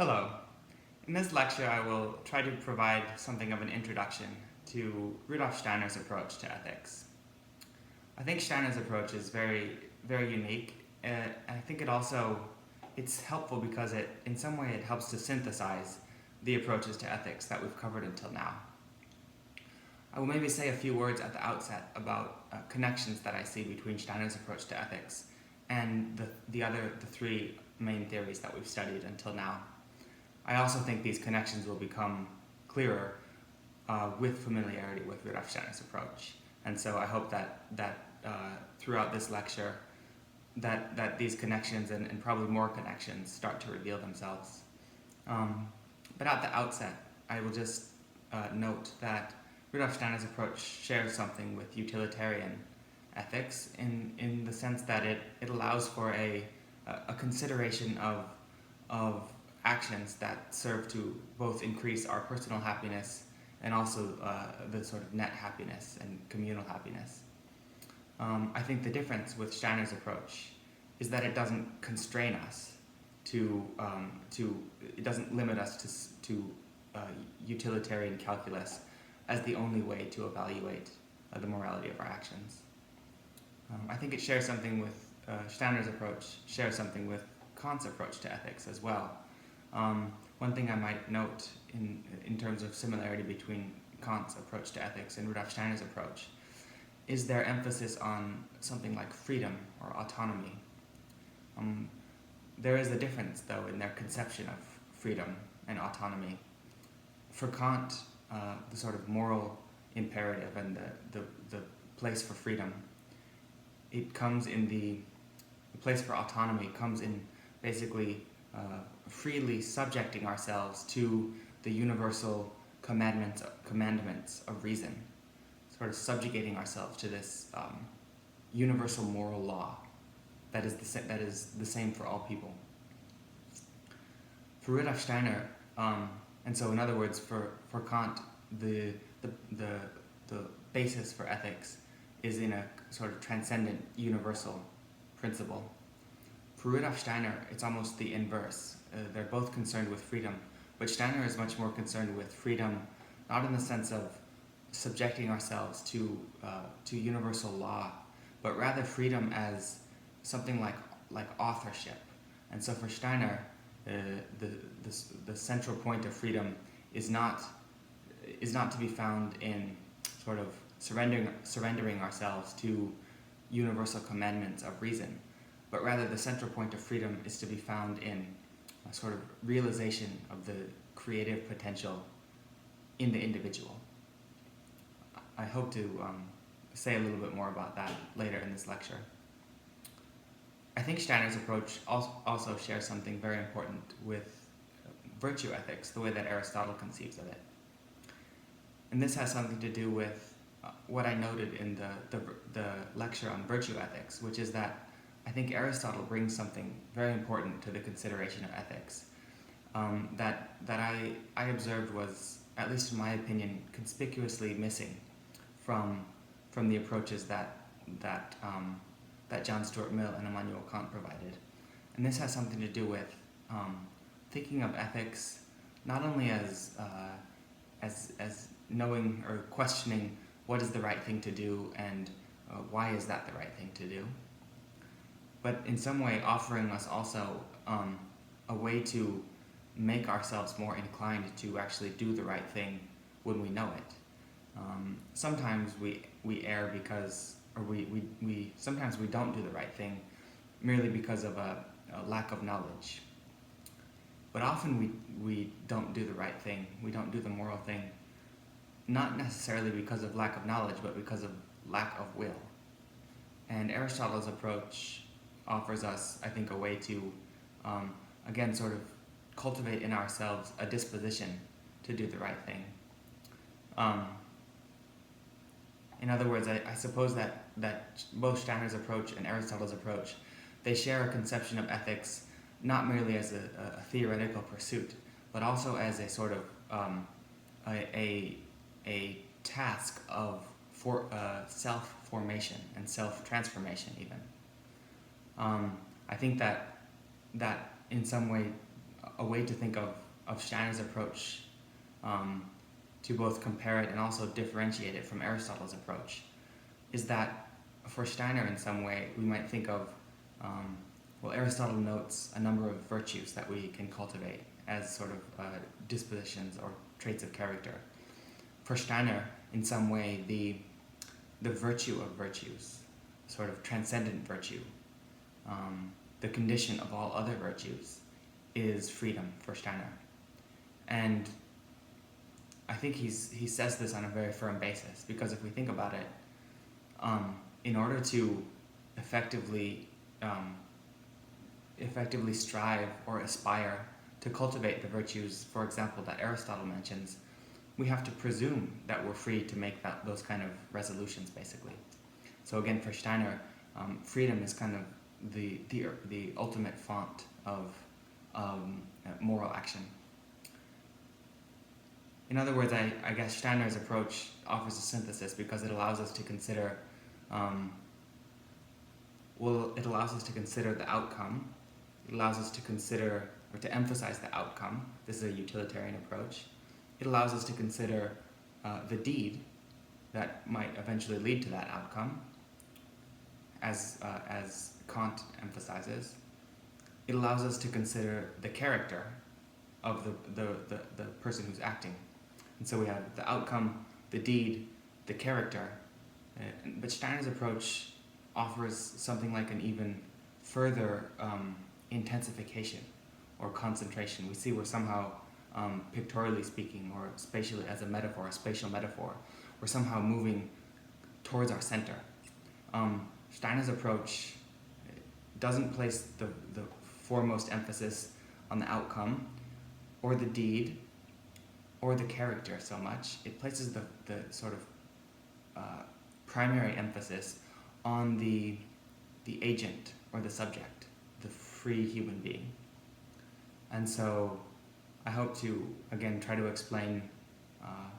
Hello. In this lecture, I will try to provide something of an introduction to Rudolf Steiner's approach to ethics. I think Steiner's approach is very, very unique. I think it's helpful because in some way, it helps to synthesize the approaches to ethics that we've covered until now. I will maybe say a few words at the outset about connections that I see between Steiner's approach to ethics and the three main theories that we've studied until now. I also think these connections will become clearer with familiarity with Rudolf Steiner's approach. And so I hope that throughout this lecture that these connections and probably more connections start to reveal themselves. But at the outset, I will just note that Rudolf Steiner's approach shares something with utilitarian ethics in the sense that it allows for a consideration of actions that serve to both increase our personal happiness and also the sort of net happiness and communal happiness. I think the difference with Steiner's approach is that it doesn't constrain us it doesn't limit us to utilitarian calculus as the only way to evaluate the morality of our actions. I think it shares something with Steiner's approach, shares something with Kant's approach to ethics as well. One thing I might note in terms of similarity between Kant's approach to ethics and Rudolf Steiner's approach is their emphasis on something like freedom or autonomy. There is a difference, though, in their conception of freedom and autonomy. For Kant, the sort of moral imperative and the place for freedom, it comes in the place for autonomy comes in basically freely subjecting ourselves to the universal commandments of reason, sort of subjugating ourselves to this universal moral law that is the same for all people. For Rudolf Steiner, and so in other words, for Kant, the basis for ethics is in a sort of transcendent universal principle. For Rudolf Steiner, it's almost the inverse. They're both concerned with freedom, but Steiner is much more concerned with freedom, not in the sense of subjecting ourselves to universal law, but rather freedom as something like authorship. And so for Steiner, the central point of freedom is not to be found in sort of surrendering ourselves to universal commandments of reason, but rather the central point of freedom is to be found in a sort of realization of the creative potential in the individual. I hope to say a little bit more about that later in this lecture. I think Steiner's approach also shares something very important with virtue ethics, the way that Aristotle conceives of it. And this has something to do with what I noted in the lecture on virtue ethics, which is that I think Aristotle brings something very important to the consideration of ethics that I observed was, at least in my opinion, conspicuously missing from the approaches that John Stuart Mill and Immanuel Kant provided. And this has something to do with thinking of ethics not only as knowing or questioning what is the right thing to do and why is that the right thing to do, but in some way offering us also a way to make ourselves more inclined to actually do the right thing when we know it. Sometimes we err because, or sometimes we don't do the right thing merely because of a lack of knowledge. But often we don't do the right thing, we don't do the moral thing, not necessarily because of lack of knowledge, but because of lack of will. And Aristotle's approach offers us, I think, a way to, again, sort of cultivate in ourselves a disposition to do the right thing. In other words, I suppose that both Steiner's approach and Aristotle's approach, they share a conception of ethics not merely as a theoretical pursuit, but also as a sort of a task of self-formation and self-transformation even. I think that in some way a way to think of Steiner's approach to both compare it and also differentiate it from Aristotle's approach is that for Steiner, in some way, we might think of, Aristotle notes a number of virtues that we can cultivate as sort of dispositions or traits of character. For Steiner, in some way, the virtue of virtues, sort of transcendent virtue, the condition of all other virtues, is freedom for Steiner. And I think he says this on a very firm basis, because if we think about it, in order to effectively strive or aspire to cultivate the virtues, for example, that Aristotle mentions, we have to presume that we're free to make those kind of resolutions, basically. So again, for Steiner, freedom is kind of the ultimate font of moral action. In other words, I guess Steiner's approach offers a synthesis because it allows us to consider, it allows us to consider the outcome. It allows us to consider or to emphasize the outcome. This is a utilitarian approach. It allows us to consider the deed that might eventually lead to that outcome, as Kant emphasizes. It allows us to consider the character of the person who's acting. And so we have the outcome, the deed, the character. But Steiner's approach offers something like an even further intensification or concentration. We see we're somehow, pictorially speaking, or spatially as a metaphor, a spatial metaphor, we're somehow moving towards our center. Steiner's approach doesn't place the foremost emphasis on the outcome or the deed or the character so much. It places the sort of primary emphasis on the agent or the subject, the free human being. And so I hope to, again, try to explain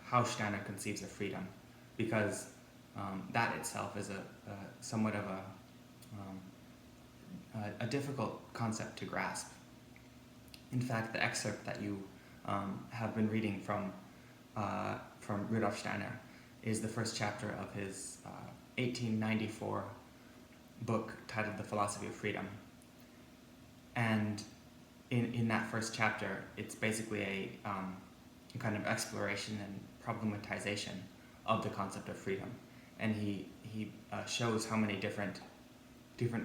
how Steiner conceives of freedom, because that itself is somewhat of a difficult concept to grasp. In fact, the excerpt that you have been reading from Rudolf Steiner is the first chapter of his 1894 book titled The Philosophy of Freedom. And in that first chapter, it's basically a kind of exploration and problematization of the concept of freedom. And he shows how many different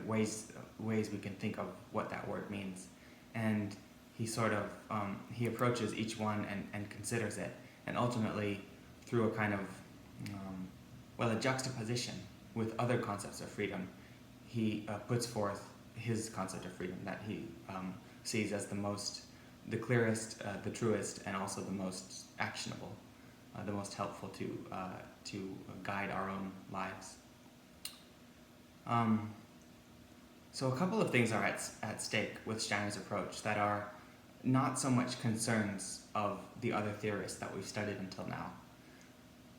ways we can think of what that word means. And he sort of, he approaches each one and considers it. And ultimately, through a kind of, a juxtaposition with other concepts of freedom, he puts forth his concept of freedom that he sees as the clearest, the truest, and also the most actionable, the most helpful to guide our own lives. So a couple of things are at stake with Steiner's approach that are not so much concerns of the other theorists that we've studied until now.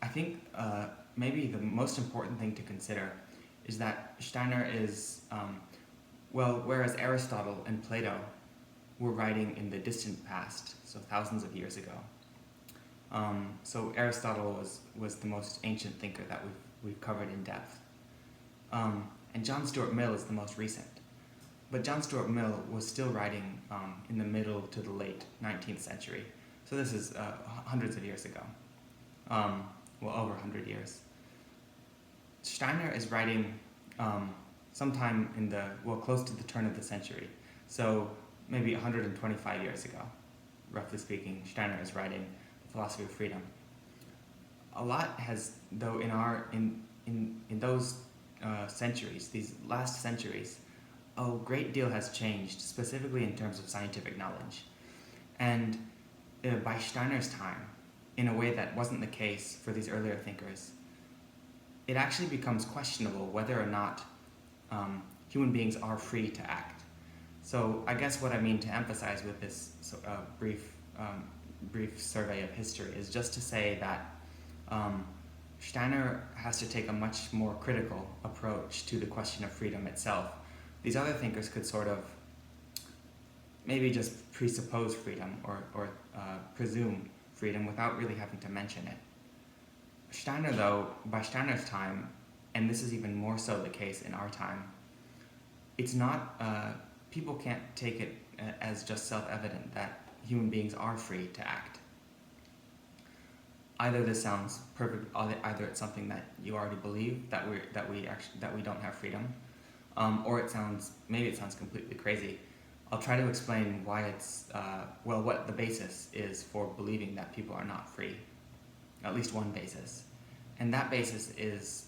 I think maybe the most important thing to consider is that Steiner is, whereas Aristotle and Plato were writing in the distant past, so thousands of years ago. So Aristotle was the most ancient thinker that we've covered in depth. And John Stuart Mill is the most recent. But John Stuart Mill was still writing in the middle to the late 19th century. So this is hundreds of years ago. Over 100 years. Steiner is writing sometime in close to the turn of the century. So maybe 125 years ago, roughly speaking, Steiner is writing The Philosophy of Freedom. A lot has, though, in those centuries, these last centuries, a great deal has changed, specifically in terms of scientific knowledge. And by Steiner's time, in a way that wasn't the case for these earlier thinkers, it actually becomes questionable whether or not human beings are free to act. So I guess what I mean to emphasize with this brief survey of history is just to say that Steiner has to take a much more critical approach to the question of freedom itself. These other thinkers could sort of maybe just presuppose freedom or presume freedom without really having to mention it. Steiner, though, by Steiner's time, and this is even more so the case in our time, it's not, people can't take it as just self-evident that human beings are free to act. Either this sounds perfect, either it's something that you already believe that we don't have freedom, or maybe it sounds completely crazy. I'll try to explain why it's what the basis is for believing that people are not free. At least one basis, and that basis is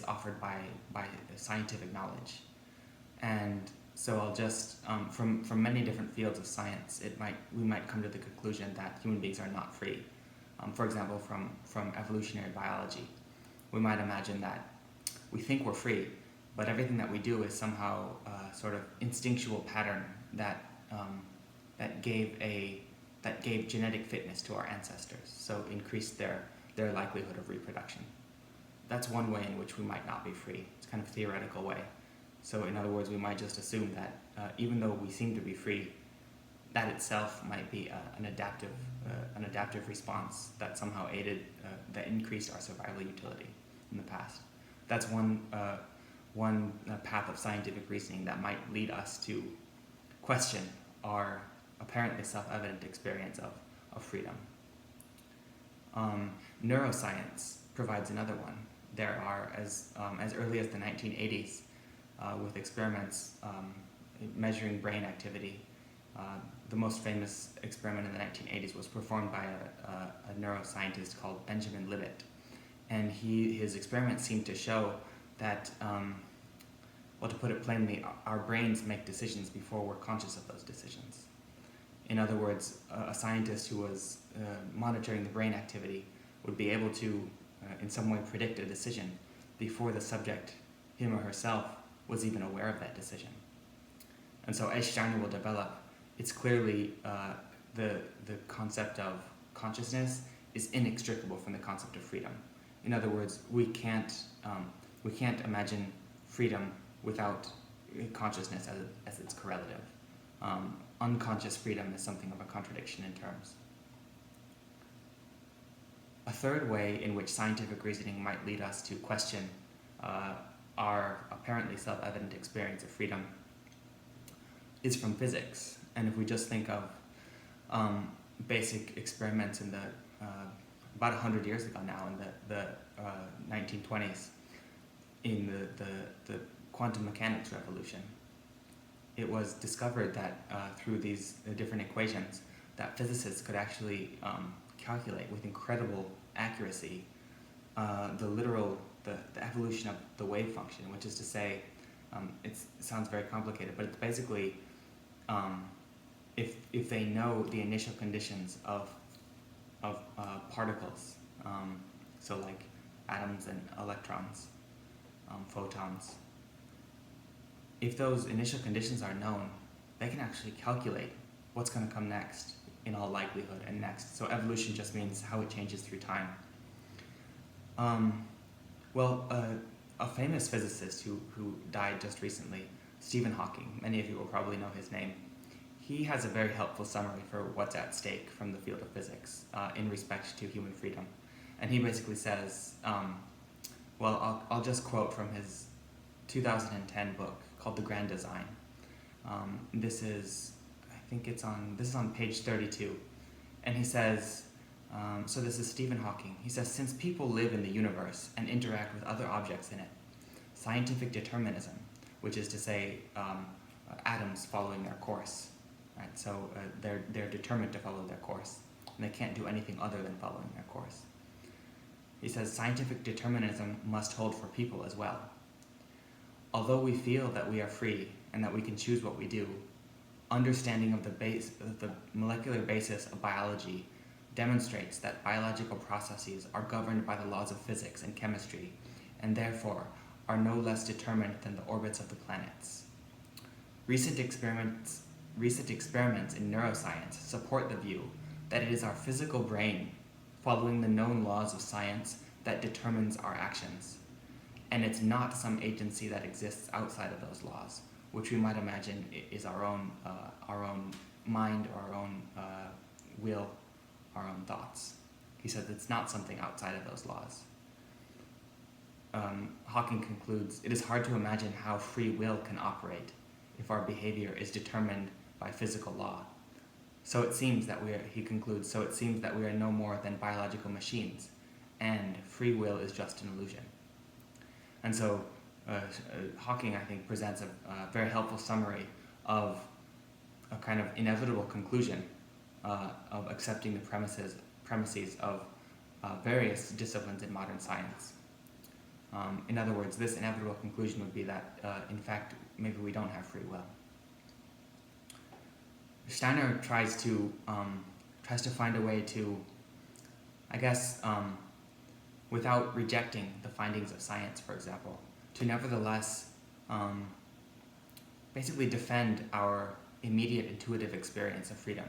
offered by scientific knowledge. And so I'll just from many different fields of science, we might come to the conclusion that human beings are not free. For example, from evolutionary biology, we might imagine that we think we're free, but everything that we do is somehow a sort of instinctual pattern that gave genetic fitness to our ancestors, so increased their likelihood of reproduction. That's one way in which we might not be free. It's kind of a theoretical way. So in other words, we might just assume that even though we seem to be free, that itself might be an adaptive response that somehow that increased our survival utility in the past. That's one path of scientific reasoning that might lead us to question our apparently self-evident experience of freedom. Neuroscience provides another one. There are, as early as the 1980s, with experiments measuring brain activity. The most famous experiment in the 1980s was performed by a neuroscientist called Benjamin Libet. And his experiments seemed to show that, to put it plainly, our brains make decisions before we're conscious of those decisions. In other words, a scientist who was monitoring the brain activity would be able to, in some way, predict a decision before the subject, him or herself, was even aware of that decision. And so, as Steiner will develop, it's clearly the concept of consciousness is inextricable from the concept of freedom. In other words, we can't imagine freedom without consciousness as its correlative. Unconscious freedom is something of a contradiction in terms. A third way in which scientific reasoning might lead us to question our apparently self-evident experience of freedom is from physics. And if we just think of basic experiments in the about 100 years ago now, in the 1920s, in the quantum mechanics revolution, it was discovered that through these different equations that physicists could actually calculate with incredible accuracy the evolution of the wave function, which is to say, it sounds very complicated, but it's basically if they know the initial conditions of particles, so like atoms and electrons, photons, if those initial conditions are known, they can actually calculate what's going to come next in all likelihood and next. So evolution just means how it changes through time. A famous physicist who died just recently, Stephen Hawking, many of you will probably know his name, he has a very helpful summary for what's at stake from the field of physics in respect to human freedom. And he basically says, I'll just quote from his 2010 book called The Grand Design. This is on page 32. And he says, so this is Stephen Hawking. He says, since people live in the universe and interact with other objects in it, scientific determinism, which is to say atoms following their course, right? So they're determined to follow their course, and they can't do anything other than following their course. He says scientific determinism must hold for people as well. Although we feel that we are free and that we can choose what we do, understanding of the molecular basis of biology demonstrates that biological processes are governed by the laws of physics and chemistry, and therefore are no less determined than the orbits of the planets. Recent experiments in neuroscience support the view that it is our physical brain, following the known laws of science, that determines our actions, and it's not some agency that exists outside of those laws, which we might imagine is our own mind, or our own will, our own thoughts. He says it's not something outside of those laws. Hawking concludes, it is hard to imagine how free will can operate if our behavior is determined by physical law. So it seems that he concludes, so it seems that we are no more than biological machines, and free will is just an illusion. And so Hawking, I think, presents a very helpful summary of a kind of inevitable conclusion of accepting the premises of various disciplines in modern science. In other words, this inevitable conclusion would be that, in fact, maybe we don't have free will. Steiner tries to find a way to, I guess, without rejecting the findings of science, for example, to nevertheless basically defend our immediate intuitive experience of freedom.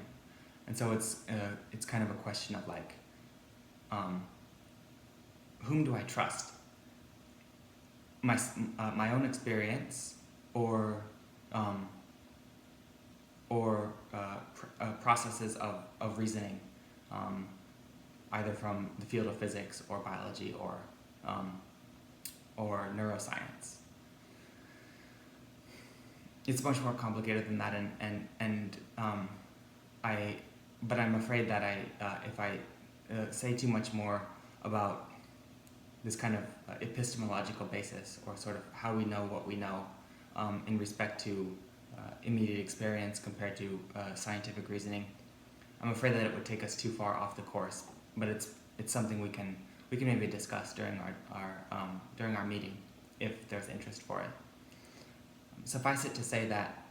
And so it's kind of a question of like, whom do I trust? My own experience, or processes of reasoning, either from the field of physics or biology or neuroscience. It's much more complicated than that, but I'm afraid that if I say too much more about this kind of epistemological basis, or sort of how we know what we know, in respect to immediate experience compared to scientific reasoning, I'm afraid that it would take us too far off the course. But it's something we can maybe discuss during our meeting, if there's interest for it. Suffice it to say that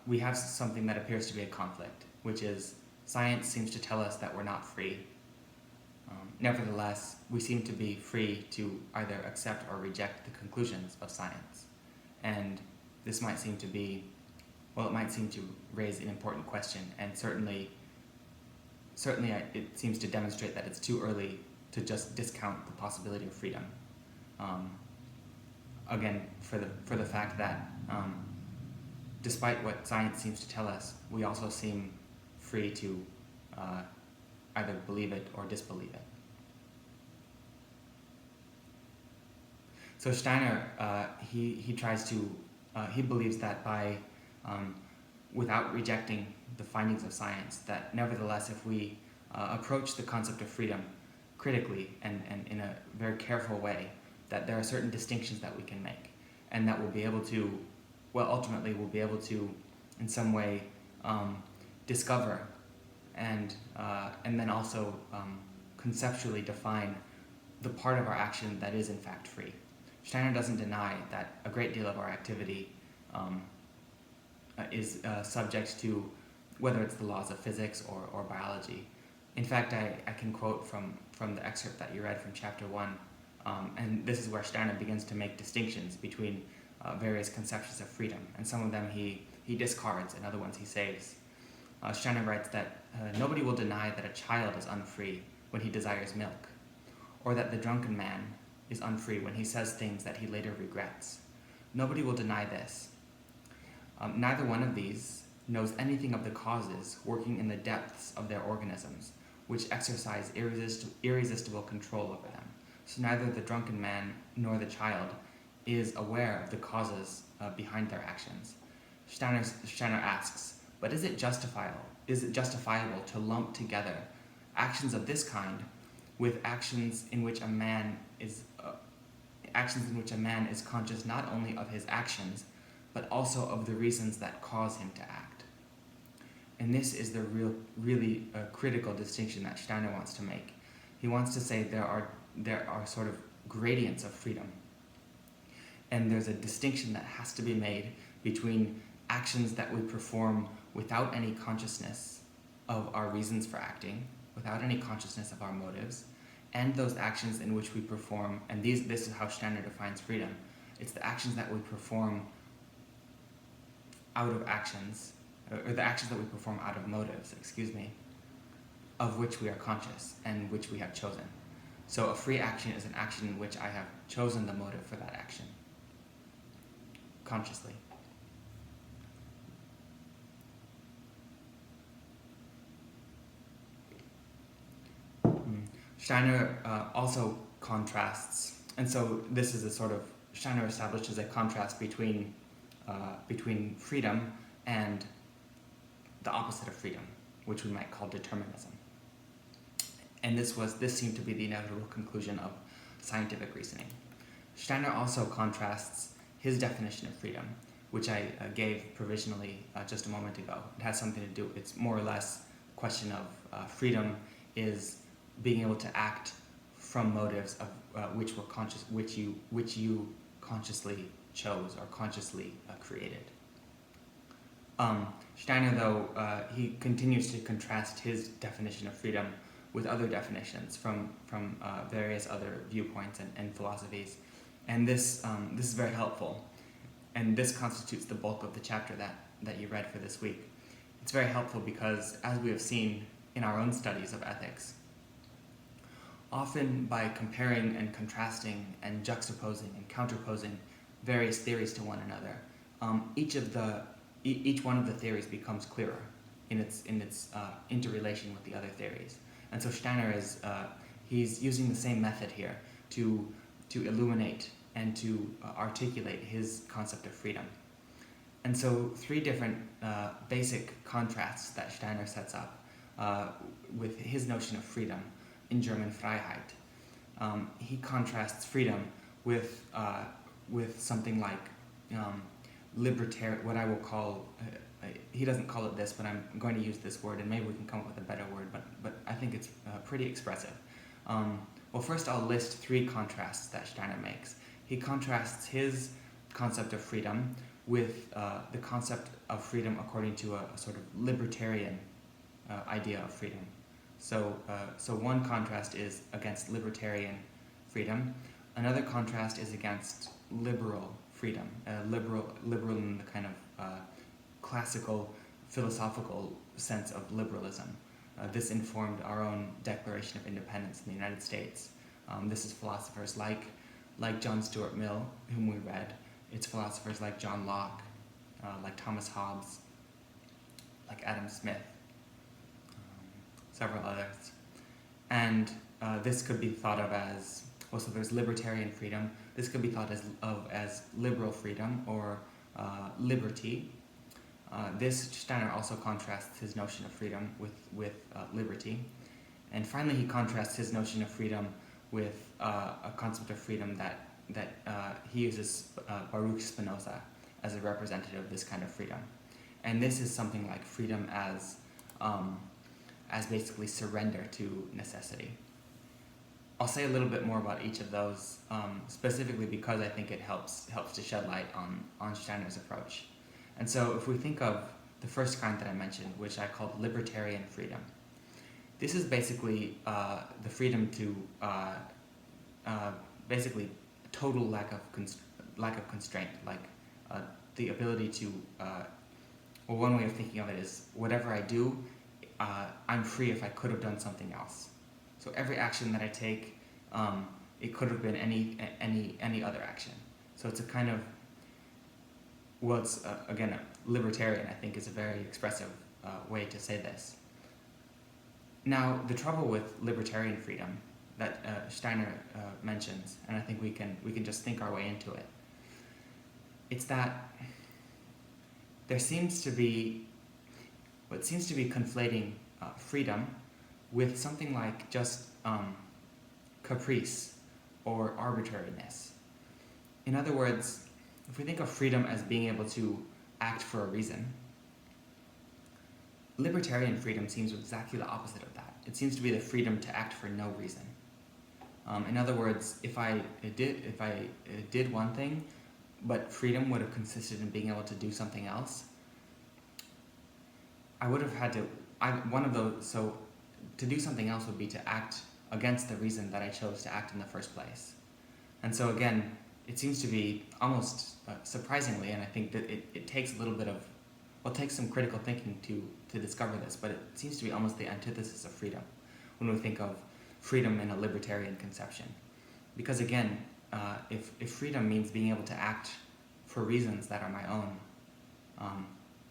we have something that appears to be a conflict, which is science seems to tell us that we're not free. Nevertheless, we seem to be free to either accept or reject the conclusions of science. And this might seem to be, it might seem to raise an important question, and certainly it seems to demonstrate that it's too early to just discount the possibility of freedom. Again, for the fact that despite what science seems to tell us, we also seem free to either believe it or disbelieve it. So Steiner, he believes that by without rejecting the findings of science, that nevertheless, if we approach the concept of freedom critically and in a very careful way, that there are certain distinctions that we can make, and that we'll be able to, ultimately we'll be able to, in some way, discover and then also conceptually define the part of our action that is in fact free. Steiner doesn't deny that a great deal of our activity is subject to whether it's the laws of physics or biology. In fact, I can quote from the excerpt that you read from chapter 1, and this is where Steiner begins to make distinctions between various conceptions of freedom, and some of them he discards and other ones he saves. Shannon writes that nobody will deny that a child is unfree when he desires milk, or that the drunken man is unfree when he says things that he later regrets. Nobody will deny this. Neither one of these knows anything of the causes working in the depths of their organisms, which exercise irresistible control over them. So neither the drunken man nor the child is aware of the causes behind their actions. Steiner asks, but is it justifiable to lump together actions of this kind with actions in which a man is conscious not only of his actions, but also of the reasons that cause him to act? And this is the really critical distinction that Steiner wants to make. He wants to say there are sort of gradients of freedom, and there's a distinction that has to be made between actions that we perform without any consciousness of our reasons for acting, without any consciousness of our motives, and those actions in which we perform, and this is how Steiner defines freedom. It's the actions that we perform out of actions, or the actions that we perform out of motives, of which we are conscious and which we have chosen. So a free action is an action in which I have chosen the motive for that action consciously. Steiner also contrasts, and so this is a sort of, Steiner establishes a contrast between freedom and the opposite of freedom, which we might call determinism. And this seemed to be the inevitable conclusion of scientific reasoning. Steiner also contrasts his definition of freedom, which I gave provisionally just a moment ago. It has something to do, it's more or less a question of freedom is being able to act from motives of which you consciously chose or consciously created. Steiner, though, he continues to contrast his definition of freedom with other definitions from various other viewpoints and philosophies, and this is very helpful, and this constitutes the bulk of the chapter that you read for this week. It's very helpful because, as we have seen in our own studies of ethics, often by comparing and contrasting and juxtaposing and counterposing various theories to one another, each one of the theories becomes clearer in its interrelation with the other theories. And so Steiner he's using the same method here to illuminate and to articulate his concept of freedom. And so three different basic contrasts that Steiner sets up with his notion of freedom in German Freiheit. He contrasts freedom with something like libertarian, what I will call, he doesn't call it this, but I'm going to use this word, and maybe we can come up with a better word, but I think it's pretty expressive. Well, first I'll list three contrasts that Steiner makes. He contrasts his concept of freedom with the concept of freedom according to a sort of libertarian idea of freedom. So one contrast is against libertarian freedom. Another contrast is against liberal freedom, liberal in the kind of classical philosophical sense of liberalism. This informed our own Declaration of Independence in the United States. This is philosophers like John Stuart Mill, whom we read. It's philosophers like John Locke, like Thomas Hobbes, like Adam Smith, several others. And this could be thought of as, well, so there's libertarian freedom. This could be thought of as liberal freedom or liberty. This Steiner also contrasts his notion of freedom with liberty. And finally, he contrasts his notion of freedom with a concept of freedom that he uses Baruch Spinoza as a representative of this kind of freedom. And this is something like freedom as basically surrender to necessity. I'll say a little bit more about each of those, specifically because I think it helps to shed light on Steiner's approach. And so if we think of the first kind that I mentioned, which I called libertarian freedom, this is basically the freedom to basically total lack of constraint, like the ability to, well, one way of thinking of it is whatever I do, I'm free if I could have done something else. So every action that I take, it could have been any other action. So it's a kind of, well, it's again, libertarian, I think, is a very expressive way to say this. Now, the trouble with libertarian freedom that Steiner mentions, and I think we can just think our way into it, it's that there seems to be conflating freedom with something like just caprice or arbitrariness. In other words, if we think of freedom as being able to act for a reason, libertarian freedom seems exactly the opposite of that. It seems to be the freedom to act for no reason. In other words, if I did one thing, but freedom would have consisted in being able to do something else, I would have had to. So to do something else would be to act against the reason that I chose to act in the first place. And so again, it seems to be almost surprisingly, and I think that it takes a little bit of, well, it takes some critical thinking to discover this, but it seems to be almost the antithesis of freedom when we think of freedom in a libertarian conception. Because again, if freedom means being able to act for reasons that are my own,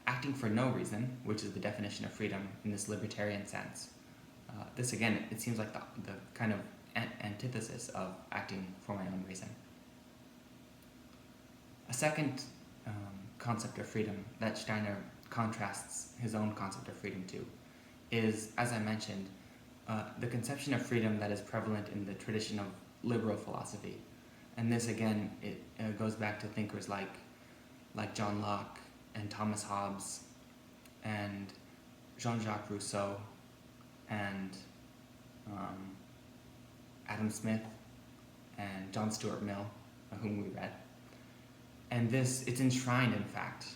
acting for no reason, which is the definition of freedom in this libertarian sense, this again, it seems like the kind of antithesis of acting for my own reason. A second concept of freedom that Steiner contrasts his own concept of freedom to is, as I mentioned, the conception of freedom that is prevalent in the tradition of liberal philosophy. And this again, it goes back to thinkers like John Locke and Thomas Hobbes and Jean-Jacques Rousseau and Adam Smith and John Stuart Mill, whom we read. And it's enshrined, in fact.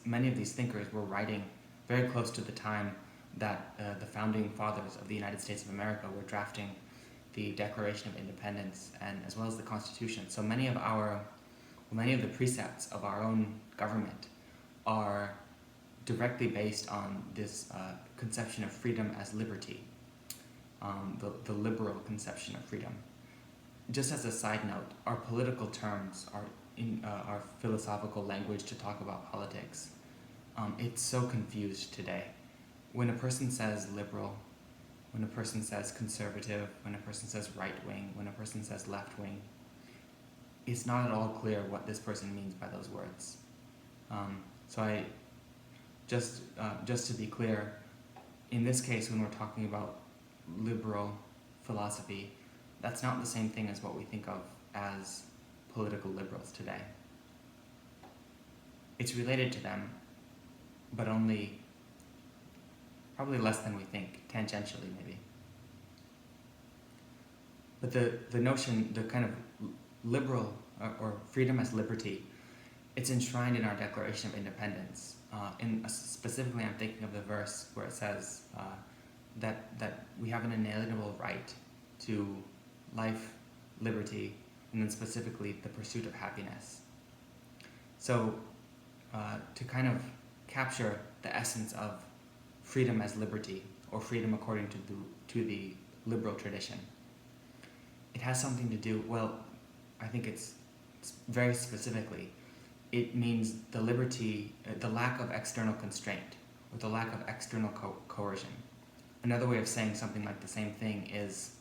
Many of these thinkers were writing very close to the time that the founding fathers of the United States of America were drafting the Declaration of Independence and as well as the Constitution. So many of the precepts of our own government are directly based on this conception of freedom as liberty, the liberal conception of freedom. Just as a side note, our political terms are in our philosophical language to talk about politics. It's so confused today. When a person says liberal, when a person says conservative, when a person says right wing, when a person says left wing, it's not at all clear what this person means by those words. So I just to be clear, in this case, when we're talking about liberal philosophy, that's not the same thing as what we think of as political liberals today. It's related to them, but only probably less than we think, tangentially maybe. But the notion, the kind of liberal or freedom as liberty, it's enshrined in our Declaration of Independence. Specifically, I'm thinking of the verse where it says that we have an inalienable right to life, liberty, and then specifically the pursuit of happiness. So to kind of capture the essence of freedom as liberty, or freedom according to the liberal tradition, it has something to do, well, I think it's very specifically, it means the liberty, the lack of external constraint, or the lack of external coercion. Another way of saying something like the same thing is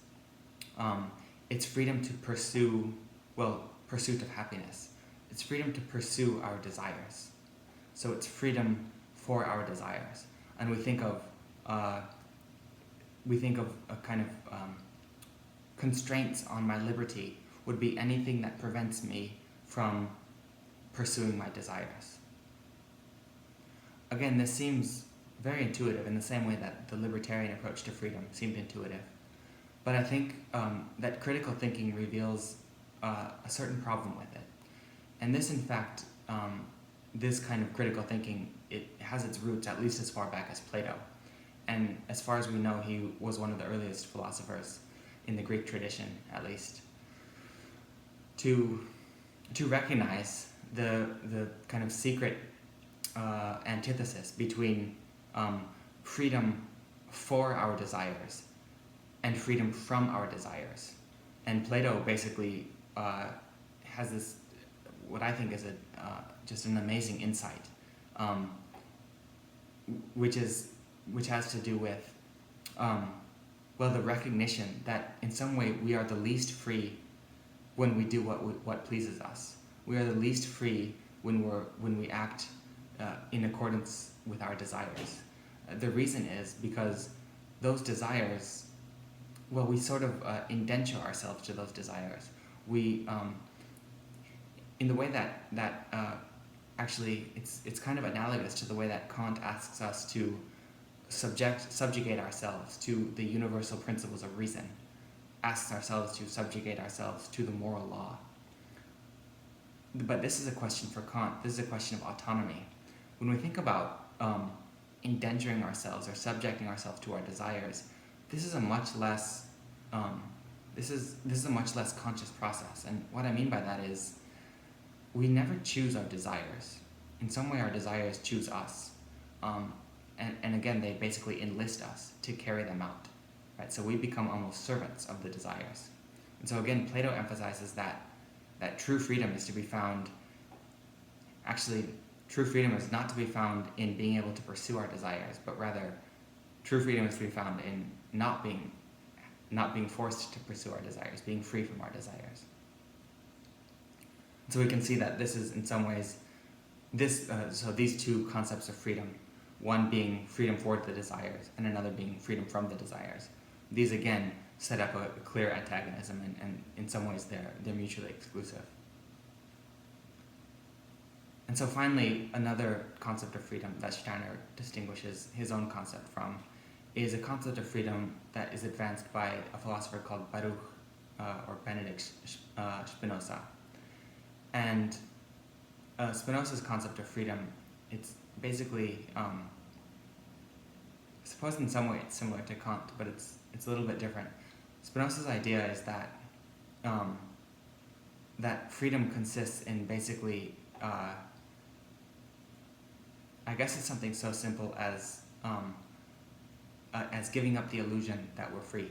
it's freedom to pursue, pursuit of happiness. It's freedom to pursue our desires. So it's freedom for our desires. And we think of a kind of constraints on my liberty would be anything that prevents me from pursuing my desires. Again, this seems very intuitive in the same way that the libertarian approach to freedom seemed intuitive. But I think that critical thinking reveals a certain problem with it. And this, in fact, this kind of critical thinking, it has its roots at least as far back as Plato. And as far as we know, he was one of the earliest philosophers in the Greek tradition, at least, to recognize the kind of secret antithesis between freedom for our desires and freedom from our desires. And Plato basically has this, what I think is just an amazing insight, which has to do with the recognition that in some way we are the least free when we do what pleases us. We are the least free when we act in accordance with our desires. The reason is because those desires, we sort of indenture ourselves to those desires. We, in the way that actually it's kind of analogous to the way that Kant asks us to subjugate ourselves to the universal principles of reason, asks ourselves to subjugate ourselves to the moral law. But this is a question for Kant. This is a question of autonomy. When we think about indentering ourselves or subjecting ourselves to our desires, this is a much less conscious process. And what I mean by that is we never choose our desires. In some way, our desires choose us. and again, they basically enlist us to carry them out, right? So we become almost servants of the desires. And so again, Plato emphasizes that true freedom is to be found, actually, true freedom is not to be found in being able to pursue our desires, but rather, true freedom is to be found in not being forced to pursue our desires, being free from our desires. So we can see that this is in some ways, so these two concepts of freedom, one being freedom for the desires and another being freedom from the desires. These again set up a clear antagonism, and in some ways they're mutually exclusive. And so finally, another concept of freedom that Steiner distinguishes his own concept from is a concept of freedom that is advanced by a philosopher called Baruch or Benedict Spinoza. And Spinoza's concept of freedom, it's basically, I suppose in some way it's similar to Kant, but it's a little bit different. Spinoza's idea is that that freedom consists in basically, I guess it's something so simple as giving up the illusion that we're free.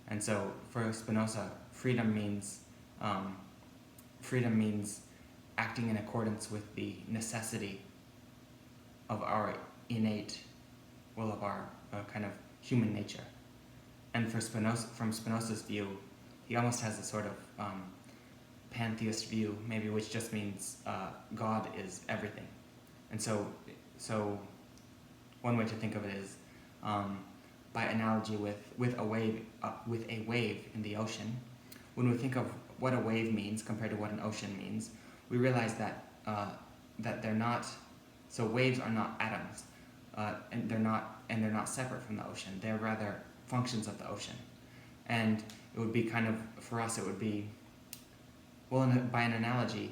And so for Spinoza, freedom means acting in accordance with the necessity of our innate, of our kind of human nature. And for Spinoza, from Spinoza's view, he almost has a sort of pantheist view, maybe, which just means God is everything. And so one way to think of it is by analogy with a wave in the ocean. When we think of what a wave means compared to what an ocean means, we realize that they're not. So waves are not atoms, and they're not separate from the ocean. They're rather functions of the ocean, and it would be kind of, for us, it would be, well, by an analogy,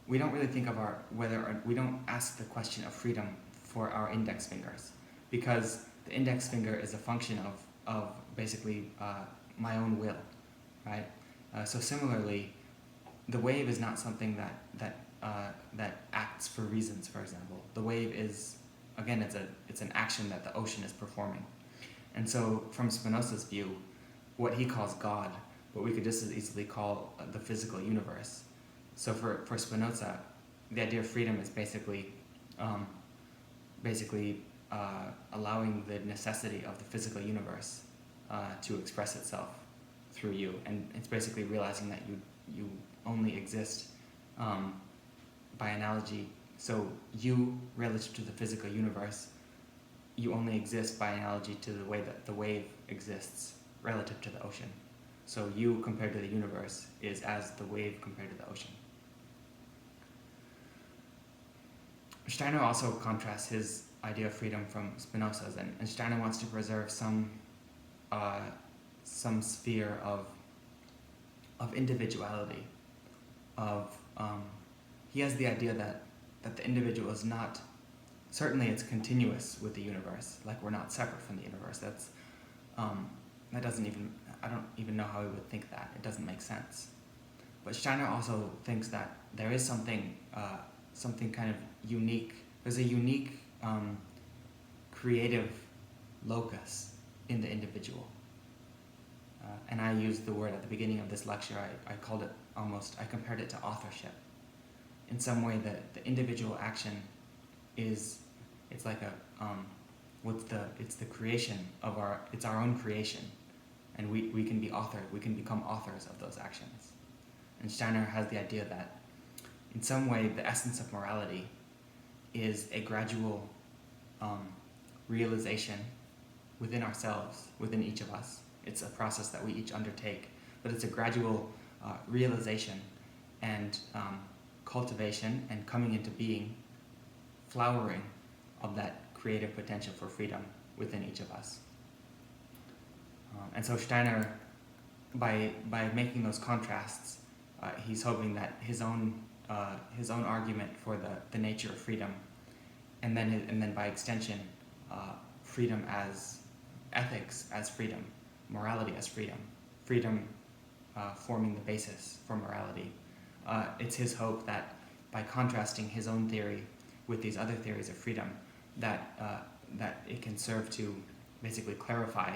we don't really think of we don't ask the question of freedom for our index fingers, because the index finger is a function of basically my own will, right? So similarly, the wave is not something that acts for reasons. For example, the wave is, again, it's an action that the ocean is performing. And so from Spinoza's view, what he calls God, what we could just as easily call the physical universe. So for Spinoza, the idea of freedom is basically allowing the necessity of the physical universe to express itself through you. And it's basically realizing that you only exist by analogy. So you, relative to the physical universe, you only exist by analogy to the way that the wave exists relative to the ocean. So you compared to the universe is as the wave compared to the ocean. Steiner also contrasts his idea of freedom from Spinoza's, and Steiner wants to preserve some sphere of individuality. He has the idea that the individual is not, certainly it's continuous with the universe, like we're not separate from the universe. That doesn't even, I don't even know how he would think that. It doesn't make sense. But Steiner also thinks that there is something kind of unique. There's a unique creative locus in the individual. And I used the word at the beginning of this lecture, I called it I compared it to authorship. In some way, the individual action it's like it's the creation of it's our own creation. And we can become authors of those actions. And Steiner has the idea that in some way the essence of morality is a gradual realization within ourselves, within each of us. It's a process that we each undertake, but it's a gradual realization and cultivation and coming into being, flowering of that creative potential for freedom within each of us. And so Steiner, by making those contrasts, he's hoping that his own argument for the nature of freedom, and then by extension, freedom as ethics as freedom, morality as freedom forming the basis for morality. It's his hope that by contrasting his own theory with these other theories of freedom, that that it can serve to basically clarify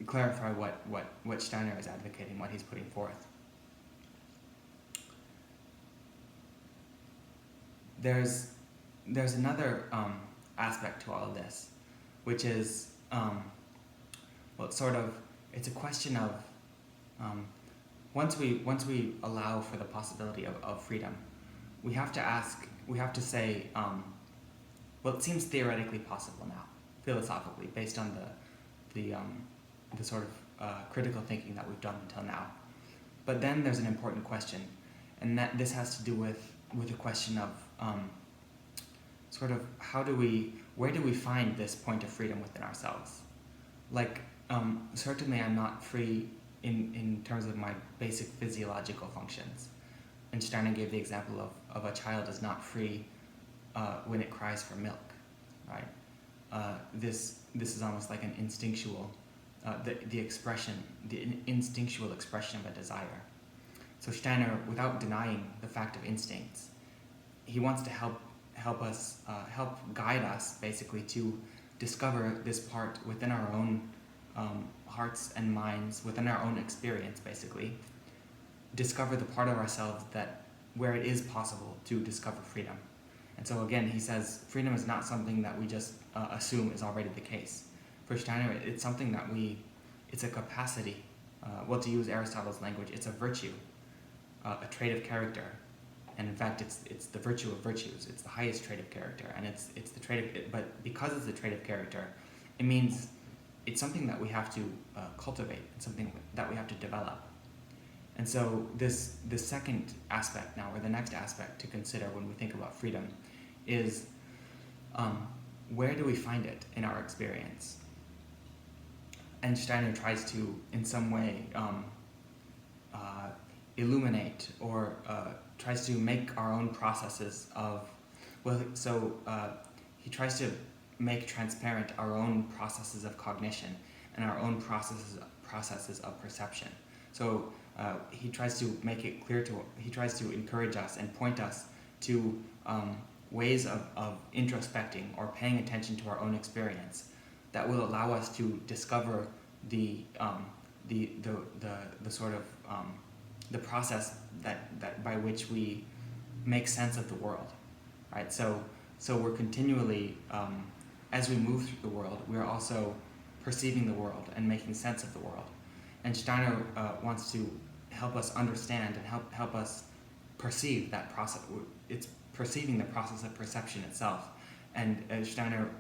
what Steiner is advocating, what he's putting forth. There's another aspect to all of this, which is it's a question of once we allow for the possibility of freedom, we have to say, well, it seems theoretically possible now, philosophically, based on the sort of critical thinking that we've done until now. But then there's an important question, and that this has to do with a question of where do we find this point of freedom within ourselves? Like, certainly I'm not free in terms of my basic physiological functions. And Steiner gave the example of a child is not free when it cries for milk, right? This is almost like an instinctual, the instinctual expression of a desire. So Steiner, without denying the fact of instincts, he wants to help guide us basically to discover this part within our own hearts and minds, within our own experience, basically. Discover the part of ourselves where it is possible to discover freedom. And so again, he says freedom is not something that we just assume is already the case. For Steiner, it's something it's a capacity. To use Aristotle's language, it's a virtue, a trait of character. And in fact, it's the virtue of virtues. It's the highest trait of character, and it's the trait of. But because it's the trait of character, it means it's something that we have to cultivate. It's something that we have to develop. And so the second aspect now, or the next aspect to consider when we think about freedom, is where do we find it in our experience? And Steiner tries to, in some way, illuminate or tries to make our own processes of, he tries to make transparent our own processes of cognition and our own processes of perception. So he tries to make it clear he tries to encourage us and point us to ways of introspecting or paying attention to our own experience that will allow us to discover the sort of the process that by which we make sense of the world, right? So we're continually, as we move through the world, we're also perceiving the world and making sense of the world. And Steiner wants to help us understand and help us perceive that process. It's perceiving the process of perception itself. And Steiner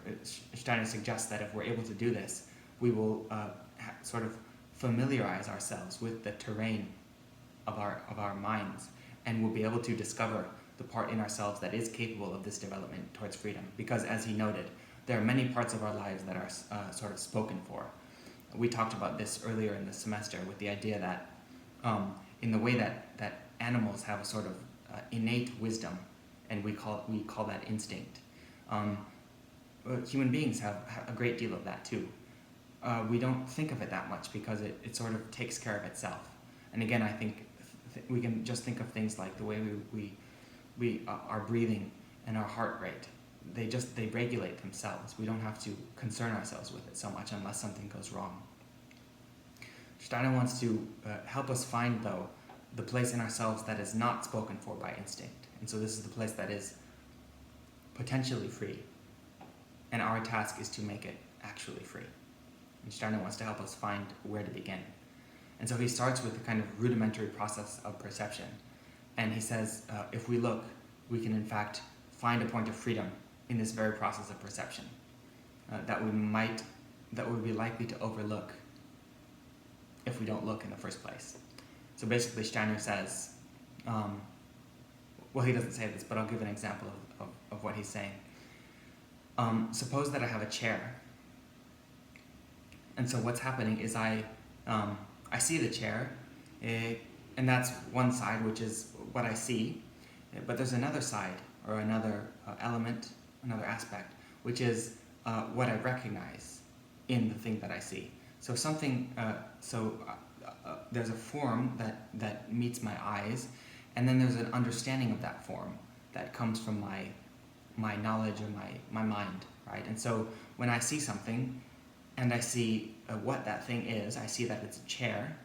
suggests that if we're able to do this, we will sort of familiarize ourselves with the terrain of our minds, and we'll be able to discover the part in ourselves that is capable of this development towards freedom. Because as he noted, there are many parts of our lives that are sort of spoken for. We talked about this earlier in the semester with the idea that in the way that animals have a sort of innate wisdom, and we call that instinct. Human beings have a great deal of that too. We don't think of it that much because it sort of takes care of itself. And again, I think we can just think of things like the way we our breathing and our heart rate. They regulate themselves. We don't have to concern ourselves with it so much unless something goes wrong. Steiner wants to help us find, though, the place in ourselves that is not spoken for by instinct. And so this is the place that is potentially free. And our task is to make it actually free. And Steiner wants to help us find where to begin. And so he starts with a kind of rudimentary process of perception. And he says, if we look, we can in fact find a point of freedom in this very process of perception that would be likely to overlook if we don't look in the first place. So basically Steiner says, he doesn't say this, but I'll give an example of what he's saying. Suppose that I have a chair. And so what's happening is I see the chair, and that's one side, which is what I see. But there's another side, or another element, another aspect, which is what I recognize in the thing that I see. So there's a form that meets my eyes, and then there's an understanding of that form that comes from my my knowledge or my mind, right? And so when I see something and I see what that thing is, I see that it's a chair,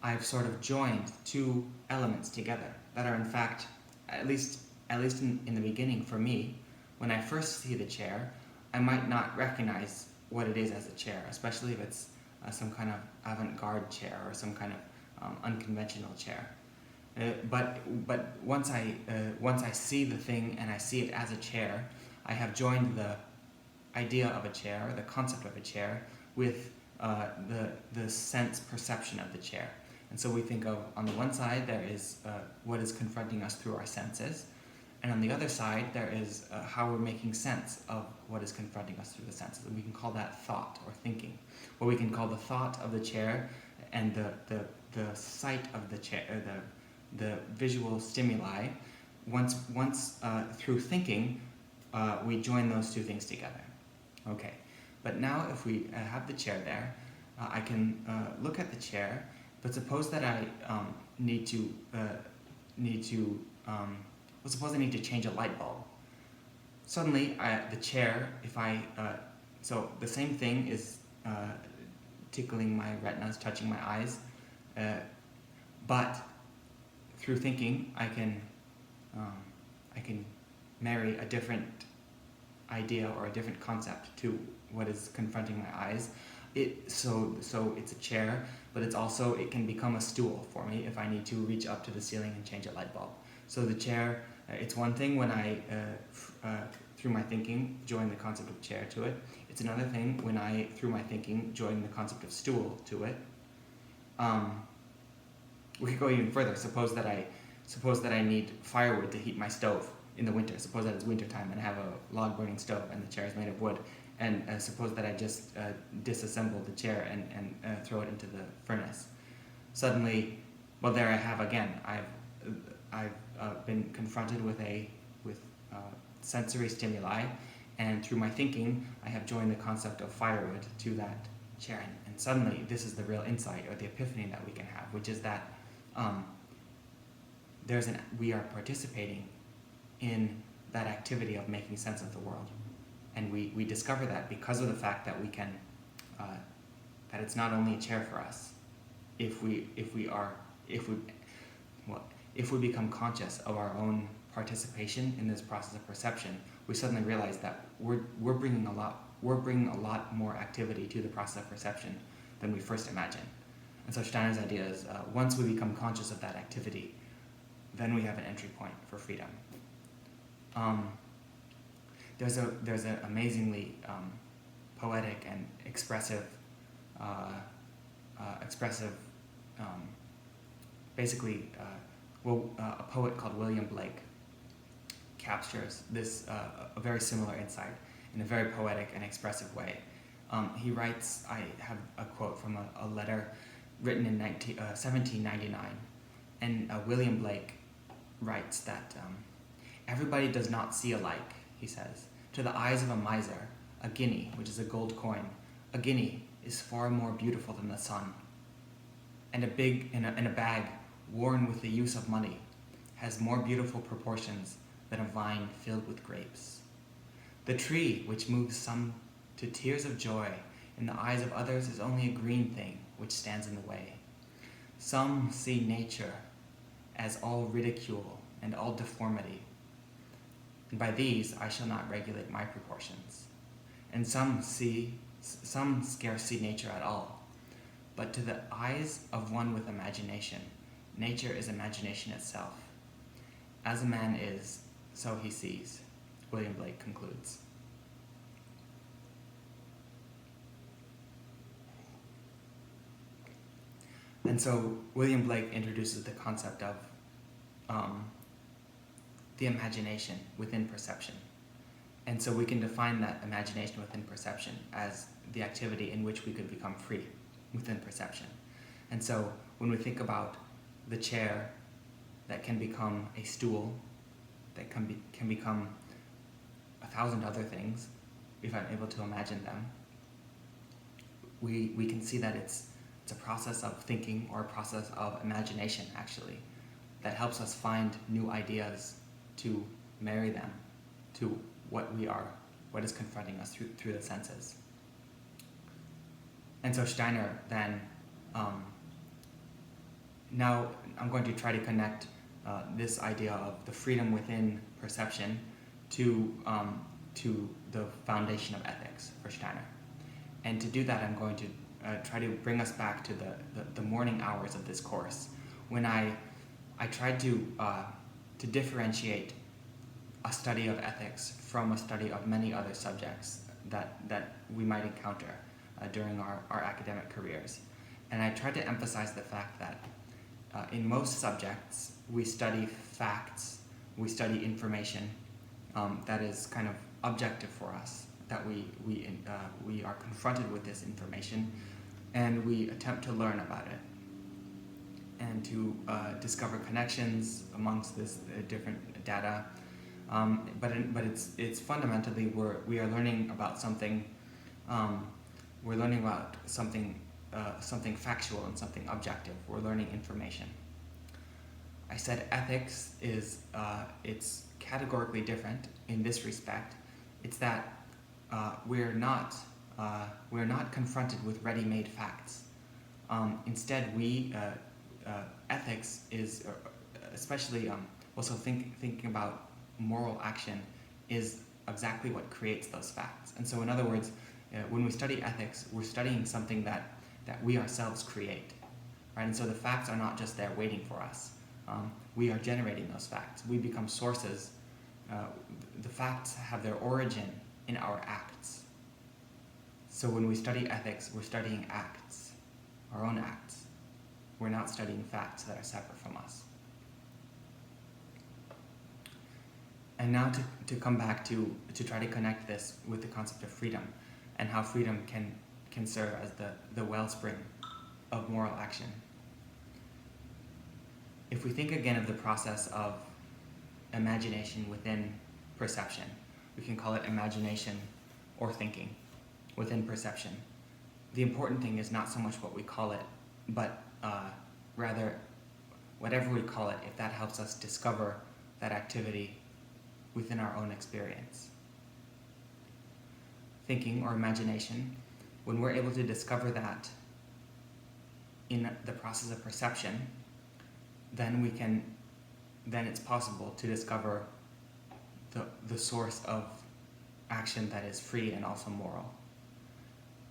I've sort of joined two elements together that are in fact, at least in the beginning for me, when I first see the chair, I might not recognize what it is as a chair, especially if it's some kind of avant-garde chair or some kind of unconventional chair. But once I see the thing and I see it as a chair, I have joined the idea of a chair, the concept of a chair, with the sense perception of the chair. And so we think of, on the one side, there is what is confronting us through our senses, and on the other side, there is how we're making sense of what is confronting us through the senses. And we can call that thought or thinking. What we can call the thought of the chair and the sight of the chair, the visual stimuli. Once through thinking, we join those two things together. Okay, but now if we have the chair there, I can look at the chair. But suppose that I suppose I need to change a light bulb. Suddenly, the chair, so the same thing is tickling my retinas, touching my eyes, but through thinking, I can marry a different idea or a different concept to what is confronting my eyes. So it's a chair, but it can become a stool for me if I need to reach up to the ceiling and change a light bulb. So the chair, it's one thing when I, through my thinking, join the concept of chair to it. It's another thing when I, through my thinking, join the concept of stool to it. We could go even further. Suppose that I need firewood to heat my stove in the winter. Suppose that it's winter time and I have a log burning stove and the chair is made of wood. And suppose that I just disassemble the chair and throw it into the furnace. Suddenly, well, there I have again. I've been confronted with sensory stimuli, and through my thinking, I have joined the concept of firewood to that chair. And suddenly, this is the real insight or the epiphany that we can have, which is that we are participating in that activity of making sense of the world. And we discover that because of the fact that we can, that it's not only a chair for us. If we become conscious of our own participation in this process of perception, we suddenly realize that we're bringing a lot more activity to the process of perception than we first imagined. And so Steiner's idea is once we become conscious of that activity, then we have an entry point for freedom. There's an amazingly poetic and expressive, a poet called William Blake captures this a very similar insight in a very poetic and expressive way. He writes, I have a quote from a letter written in 1799, and William Blake writes that everybody does not see alike, he says. To the eyes of a miser, a guinea, which is a gold coin, a guinea is far more beautiful than the sun. And a bag worn with the use of money has more beautiful proportions than a vine filled with grapes. The tree, which moves some to tears of joy, in the eyes of others is only a green thing which stands in the way. Some see nature as all ridicule and all deformity, and by these I shall not regulate my proportions. And some scarce see nature at all, but to the eyes of one with imagination, nature is imagination itself. As a man is, so he sees, William Blake concludes. And so William Blake introduces the concept of the imagination within perception. And so we can define that imagination within perception as the activity in which we could become free within perception. And so when we think about the chair that can become a stool, that can become 1,000 other things, if I'm able to imagine them, we can see that it's a process of thinking or a process of imagination, actually, that helps us find new ideas to marry them to what we are, what is confronting us through the senses. And so Steiner then, now I'm going to try to connect this idea of the freedom within perception to the foundation of ethics for Steiner. And to do that, I'm going to try to bring us back to the morning hours of this course, when I tried to differentiate a study of ethics from a study of many other subjects that we might encounter during our academic careers. And I tried to emphasize the fact that in most subjects, we study facts, we study information that is kind of objective for us, that we are confronted with this information and we attempt to learn about it and to discover connections amongst this different data. But it's fundamentally we are learning about something. We're learning about something factual and something objective. We're learning information. I said ethics is it's categorically different in this respect. It's that we're not confronted with ready-made facts. Instead, ethics is especially also thinking about moral action is exactly what creates those facts. And so, in other words, when we study ethics, we're studying something that we ourselves create, right? And so the facts are not just there waiting for us. We are generating those facts. We become sources. The facts have their origin in our acts. So when we study ethics, we're studying acts, our own acts. We're not studying facts that are separate from us. And now to come back to try to connect this with the concept of freedom and how freedom can serve as the wellspring of moral action. If we think again of the process of imagination within perception, we can call it imagination or thinking within perception. The important thing is not so much what we call it, but rather whatever we call it, if that helps us discover that activity within our own experience. Thinking or imagination, when we're able to discover that in the process of perception, then it's possible to discover the source of action that is free and also moral.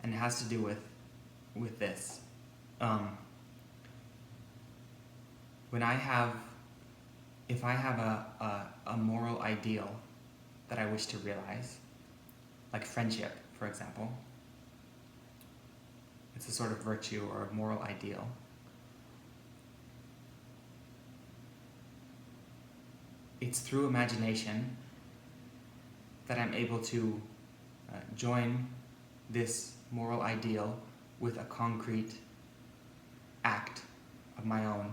And it has to do with this. If I have a moral ideal that I wish to realize, like friendship, for example, it's a sort of virtue or a moral ideal. It's through imagination that I'm able to join this moral ideal with a concrete act of my own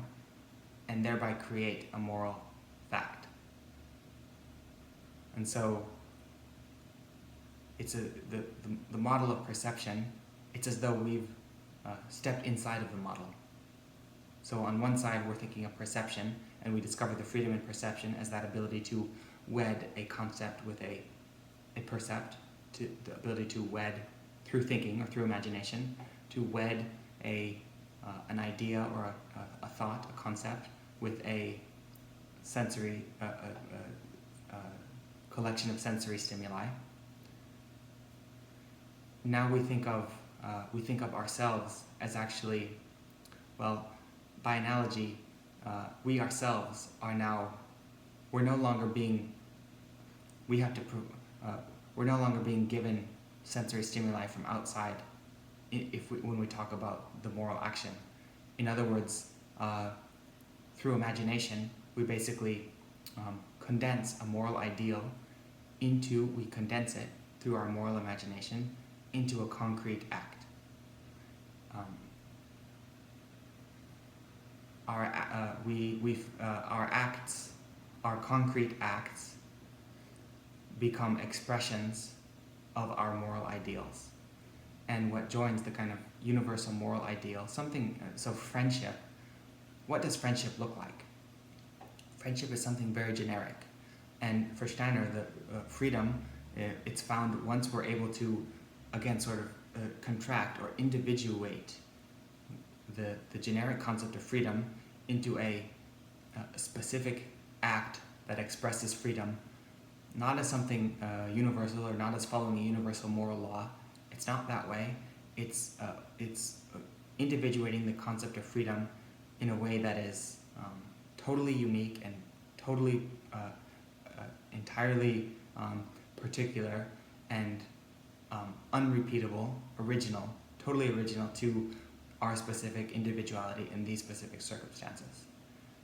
and thereby create a moral fact. And so it's the model of perception, it's as though we've stepped inside of the model. So on one side we're thinking of perception, and we discover the freedom in perception as that ability to wed a concept with a percept, the ability to wed through thinking or through imagination, to wed an idea or a thought, a concept, with a sensory, collection of sensory stimuli. Now we think of ourselves as actually, well, by analogy, we ourselves are now, we're no longer being given sensory stimuli from outside when we talk about the moral action. In other words, through imagination, we basically condense a moral ideal we condense it through our moral imagination into a concrete act. Our acts, our concrete acts, become expressions of our moral ideals. And what joins the kind of universal moral ideal, so friendship, what does friendship look like? Friendship is something very generic. And for Steiner, the freedom It's found once we're able to, again, sort of contract or individuate the generic concept of freedom into a specific act that expresses freedom, not as something universal or not as following a universal moral law. It's not that way. It's individuating the concept of freedom in a way that is totally unique and totally entirely particular and unrepeatable, original, totally original to our specific individuality in these specific circumstances.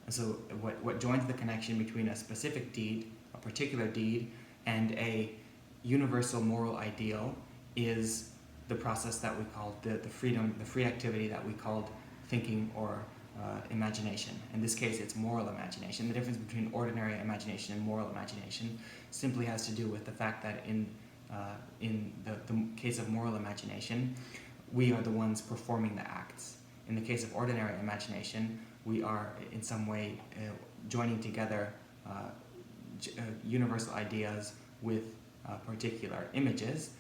And so what joins the connection between a specific deed, a particular deed, and a universal moral ideal is the process that we call the free activity that we called thinking or imagination. In this case, it's moral imagination. The difference between ordinary imagination and moral imagination simply has to do with the fact that in the case of moral imagination, we are the ones performing the acts. In the case of ordinary imagination, we are in some way joining together universal ideas with particular images.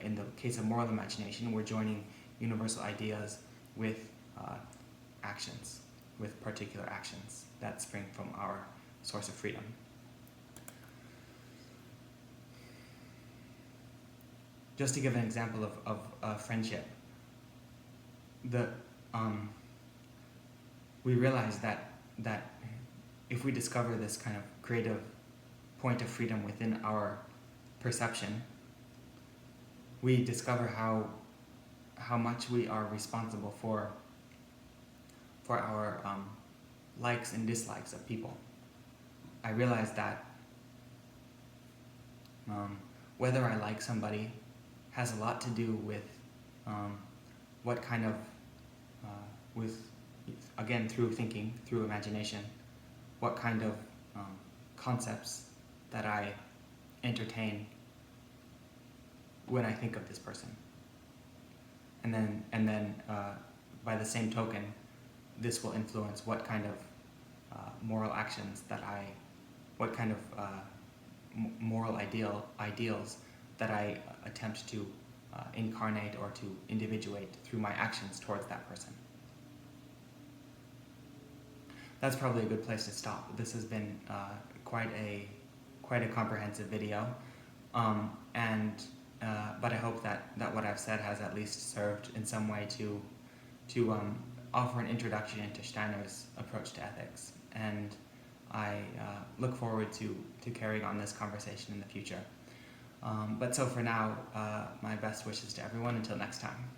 In the case of moral imagination, we're joining universal ideas with actions, with particular actions that spring from our source of freedom. Just to give an example of friendship, we realize that if we discover this kind of creative point of freedom within our perception, we discover how much we are responsible for our likes and dislikes of people. I realize that whether I like somebody has a lot to do with what kind of, again, through thinking, through imagination, what kind of concepts that I entertain when I think of this person. And then by the same token, this will influence what kind of moral actions what kind of moral ideals that I attempt to incarnate or to individuate through my actions towards that person. That's probably a good place to stop. This has been quite a comprehensive video, but I hope that what I've said has at least served in some way to offer an introduction into Steiner's approach to ethics, and I look forward to carrying on this conversation in the future. But so for now, my best wishes to everyone until next time.